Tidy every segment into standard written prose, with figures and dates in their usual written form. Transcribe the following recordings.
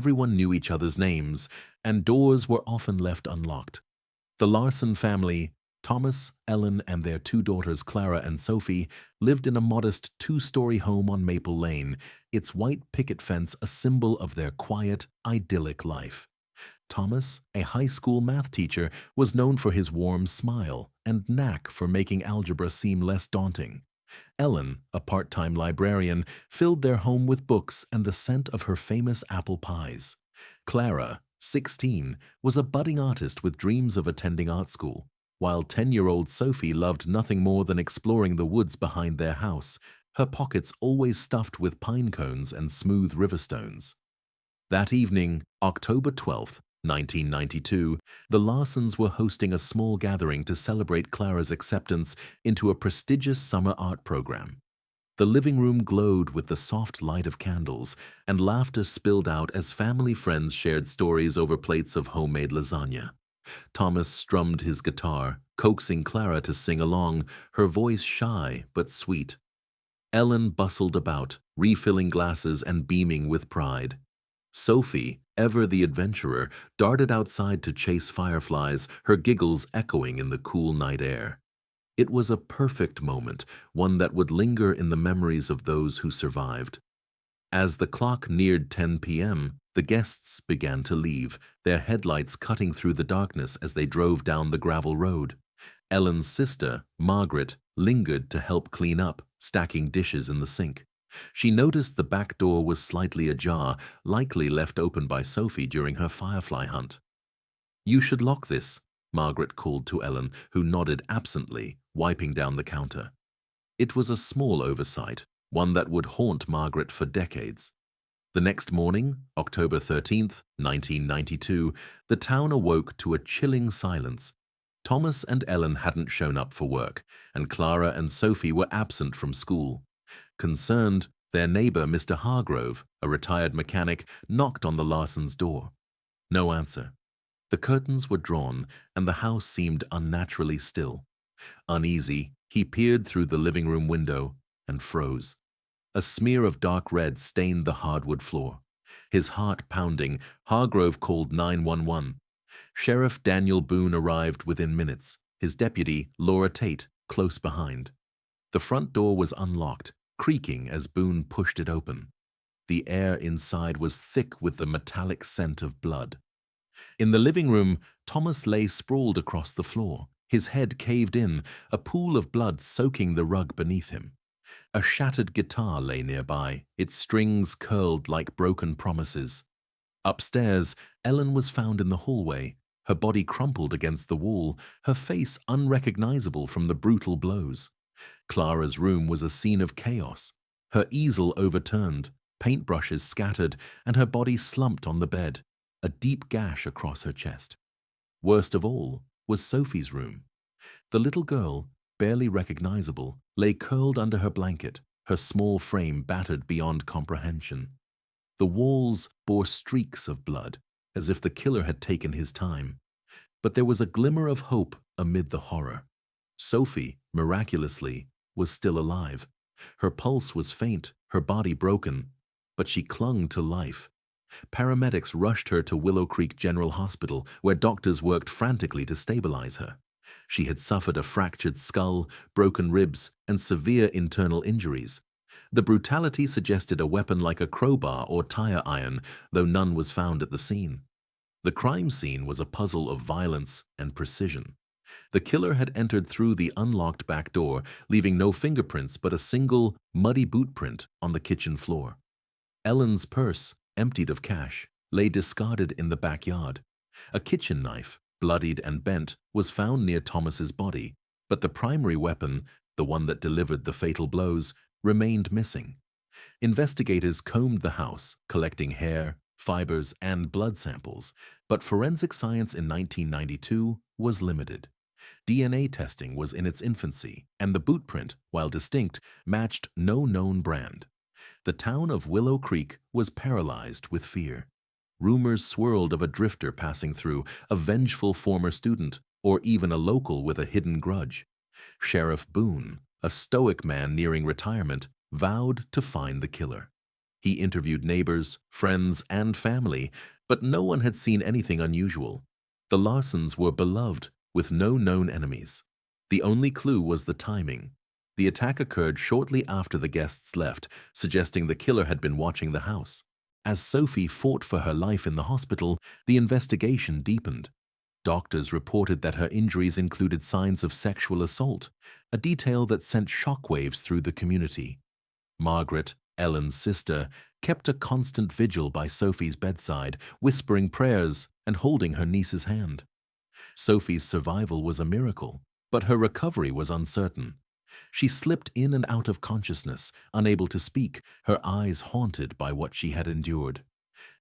Everyone knew each other's names, and doors were often left unlocked. The Larson family, Thomas, Ellen, and their two daughters Clara and Sophie, lived in a modest two-story home on Maple Lane, its white picket fence a symbol of their quiet, idyllic life. Thomas, a high school math teacher, was known for his warm smile and knack for making algebra seem less daunting. Ellen, a part-time librarian, filled their home with books and the scent of her famous apple pies. Clara, 16, was a budding artist with dreams of attending art school, while 10-year-old Sophie loved nothing more than exploring the woods behind their house, her pockets always stuffed with pine cones and smooth river stones. That evening, October 12th, 1992, the Larsons were hosting a small gathering to celebrate Clara's acceptance into a prestigious summer art program. The living room glowed with the soft light of candles, and laughter spilled out as family friends shared stories over plates of homemade lasagna. Thomas strummed his guitar, coaxing Clara to sing along, her voice shy but sweet. Ellen bustled about, refilling glasses and beaming with pride. Sophie, ever the adventurer, darted outside to chase fireflies, her giggles echoing in the cool night air. It was a perfect moment, one that would linger in the memories of those who survived. As the clock neared 10 p.m., the guests began to leave, their headlights cutting through the darkness as they drove down the gravel road. Ellen's sister, Margaret, lingered to help clean up, stacking dishes in the sink. She noticed the back door was slightly ajar, likely left open by Sophie during her firefly hunt. "You should lock this," Margaret called to Ellen, who nodded absently, wiping down the counter. It was a small oversight, one that would haunt Margaret for decades. The next morning, October 13th, 1992, the town awoke to a chilling silence. Thomas and Ellen hadn't shown up for work, and Clara and Sophie were absent from school. Concerned, their neighbor, Mr. Hargrove, a retired mechanic, knocked on the Larsons' door. No answer. The curtains were drawn, and the house seemed unnaturally still. Uneasy, he peered through the living room window and froze. A smear of dark red stained the hardwood floor. His heart pounding, Hargrove called 911. Sheriff Daniel Boone arrived within minutes, his deputy, Laura Tate, close behind. The front door was unlocked, creaking as Boone pushed it open. The air inside was thick with the metallic scent of blood. In the living room, Thomas lay sprawled across the floor, his head caved in, a pool of blood soaking the rug beneath him. A shattered guitar lay nearby, its strings curled like broken promises. Upstairs, Ellen was found in the hallway, her body crumpled against the wall, her face unrecognizable from the brutal blows. Clara's room was a scene of chaos, her easel overturned, paintbrushes scattered, and her body slumped on the bed, a deep gash across her chest. Worst of all was Sophie's room. The little girl, barely recognizable, lay curled under her blanket, her small frame battered beyond comprehension. The walls bore streaks of blood, as if the killer had taken his time. But there was a glimmer of hope amid the horror. Sophie, miraculously, was still alive. Her pulse was faint, her body broken, but she clung to life. Paramedics rushed her to Willow Creek General Hospital, where doctors worked frantically to stabilize her. She had suffered a fractured skull, broken ribs, and severe internal injuries. The brutality suggested a weapon like a crowbar or tire iron, though none was found at the scene. The crime scene was a puzzle of violence and precision. The killer had entered through the unlocked back door, leaving no fingerprints but a single, muddy boot print on the kitchen floor. Ellen's purse, emptied of cash, lay discarded in the backyard. A kitchen knife, bloodied and bent, was found near Thomas's body, but the primary weapon, the one that delivered the fatal blows, remained missing. Investigators combed the house, collecting hair, fibers, and blood samples, but forensic science in 1992 was limited. DNA testing was in its infancy, and the boot print, while distinct, matched no known brand. The town of Willow Creek was paralyzed with fear. Rumors swirled of a drifter passing through, a vengeful former student, or even a local with a hidden grudge. Sheriff Boone, a stoic man nearing retirement, vowed to find the killer. He interviewed neighbors, friends, and family, but no one had seen anything unusual. The Larsons were beloved, with no known enemies. The only clue was the timing. The attack occurred shortly after the guests left, suggesting the killer had been watching the house. As Sophie fought for her life in the hospital, the investigation deepened. Doctors reported that her injuries included signs of sexual assault, a detail that sent shockwaves through the community. Margaret, Ellen's sister, kept a constant vigil by Sophie's bedside, whispering prayers and holding her niece's hand. Sophie's survival was a miracle, but her recovery was uncertain. She slipped in and out of consciousness, unable to speak, her eyes haunted by what she had endured.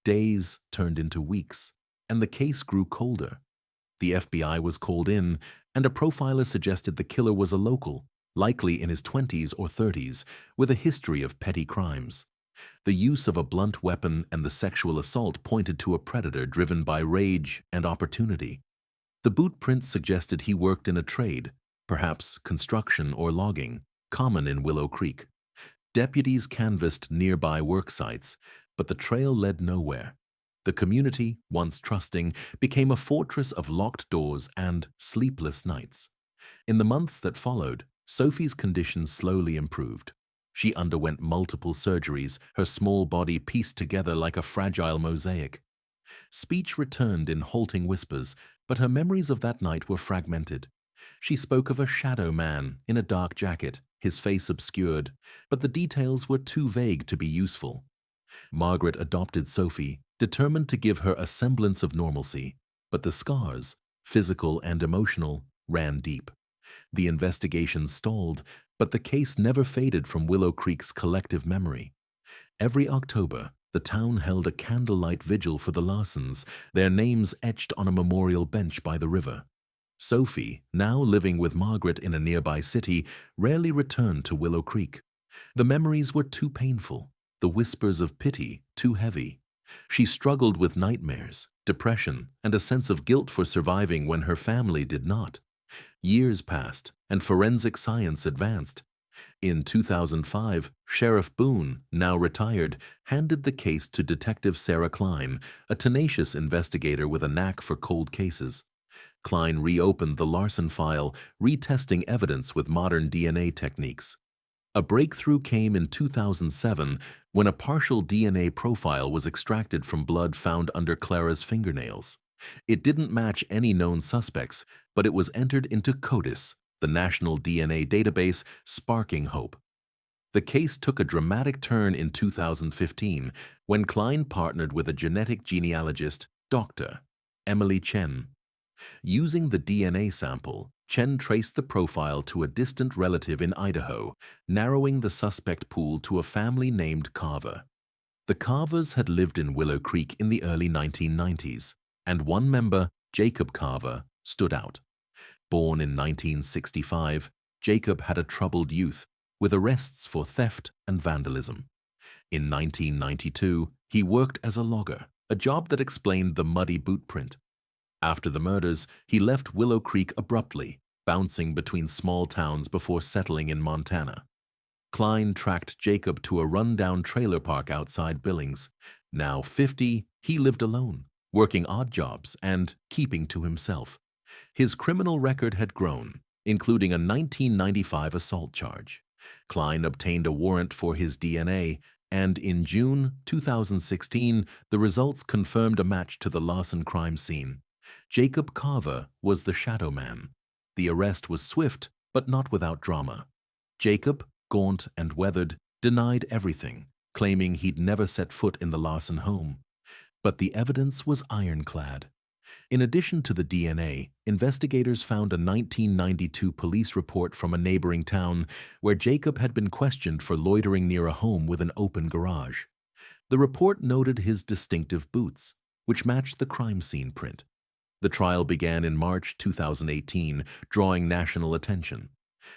Days turned into weeks, and the case grew colder. The FBI was called in, and a profiler suggested the killer was a local, likely in his 20s or 30s, with a history of petty crimes. The use of a blunt weapon and the sexual assault pointed to a predator driven by rage and opportunity. The boot prints suggested he worked in a trade, perhaps construction or logging, common in Willow Creek. Deputies canvassed nearby work sites, but the trail led nowhere. The community, once trusting, became a fortress of locked doors and sleepless nights. In the months that followed, Sophie's condition slowly improved. She underwent multiple surgeries, her small body pieced together like a fragile mosaic. Speech returned in halting whispers, but her memories of that night were fragmented. She spoke of a shadow man in a dark jacket, his face obscured, but the details were too vague to be useful. Margaret adopted Sophie, determined to give her a semblance of normalcy, but the scars, physical and emotional, ran deep. The investigation stalled, but the case never faded from Willow Creek's collective memory. Every October, the town held a candlelight vigil for the Larsons, their names etched on a memorial bench by the river. Sophie, now living with Margaret in a nearby city, rarely returned to Willow Creek. The memories were too painful, the whispers of pity too heavy. She struggled with nightmares, depression, and a sense of guilt for surviving when her family did not. Years passed, and forensic science advanced. In 2005, Sheriff Boone, now retired, handed the case to Detective Sarah Klein, a tenacious investigator with a knack for cold cases. Klein reopened the Larson file, retesting evidence with modern DNA techniques. A breakthrough came in 2007 when a partial DNA profile was extracted from blood found under Clara's fingernails. It didn't match any known suspects, but it was entered into CODIS, the national DNA database, sparking hope. The case took a dramatic turn in 2015 when Klein partnered with a genetic genealogist, Dr. Emily Chen. Using the DNA sample, Chen traced the profile to a distant relative in Idaho, narrowing the suspect pool to a family named Carver. The Carvers had lived in Willow Creek in the early 1990s, and one member, Jacob Carver, stood out. Born in 1965, Jacob had a troubled youth, with arrests for theft and vandalism. In 1992, he worked as a logger, a job that explained the muddy boot print. After the murders, he left Willow Creek abruptly, bouncing between small towns before settling in Montana. Klein tracked Jacob to a rundown trailer park outside Billings. Now 50, he lived alone, working odd jobs and keeping to himself. His criminal record had grown, including a 1995 assault charge. Klein obtained a warrant for his DNA, and in June 2016, the results confirmed a match to the Larson crime scene. Jacob Carver was the shadow man. The arrest was swift, but not without drama. Jacob, gaunt and weathered, denied everything, claiming he'd never set foot in the Larson home. But the evidence was ironclad. In addition to the DNA, investigators found a 1992 police report from a neighboring town where Jacob had been questioned for loitering near a home with an open garage. The report noted his distinctive boots, which matched the crime scene print. The trial began in March 2018, drawing national attention.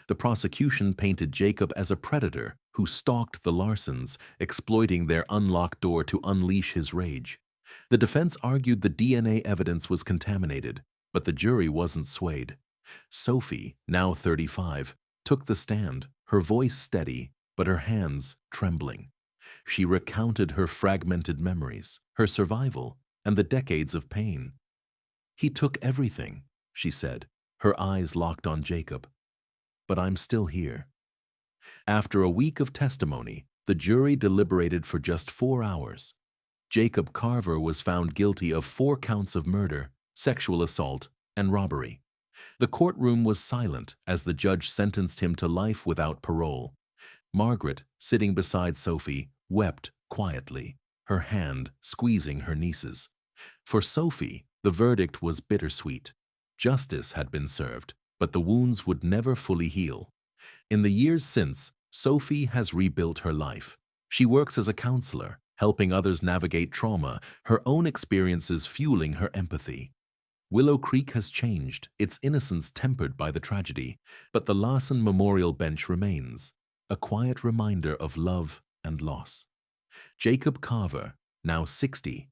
The prosecution painted Jacob as a predator who stalked the Larsons, exploiting their unlocked door to unleash his rage. The defense argued the DNA evidence was contaminated, but the jury wasn't swayed. Sophie, now 35, took the stand, her voice steady, but her hands trembling. She recounted her fragmented memories, her survival, and the decades of pain. "He took everything," she said, her eyes locked on Jacob. "But I'm still here." After a week of testimony, the jury deliberated for just 4 hours. Jacob Carver was found guilty of 4 counts of murder, sexual assault, and robbery. The courtroom was silent as the judge sentenced him to life without parole. Margaret, sitting beside Sophie, wept quietly, her hand squeezing her niece's. For Sophie, the verdict was bittersweet. Justice had been served, but the wounds would never fully heal. In the years since, Sophie has rebuilt her life. She works as a counselor, helping others navigate trauma, her own experiences fueling her empathy. Willow Creek has changed, its innocence tempered by the tragedy, but the Larson Memorial Bench remains, a quiet reminder of love and loss. Jacob Carver, now 60,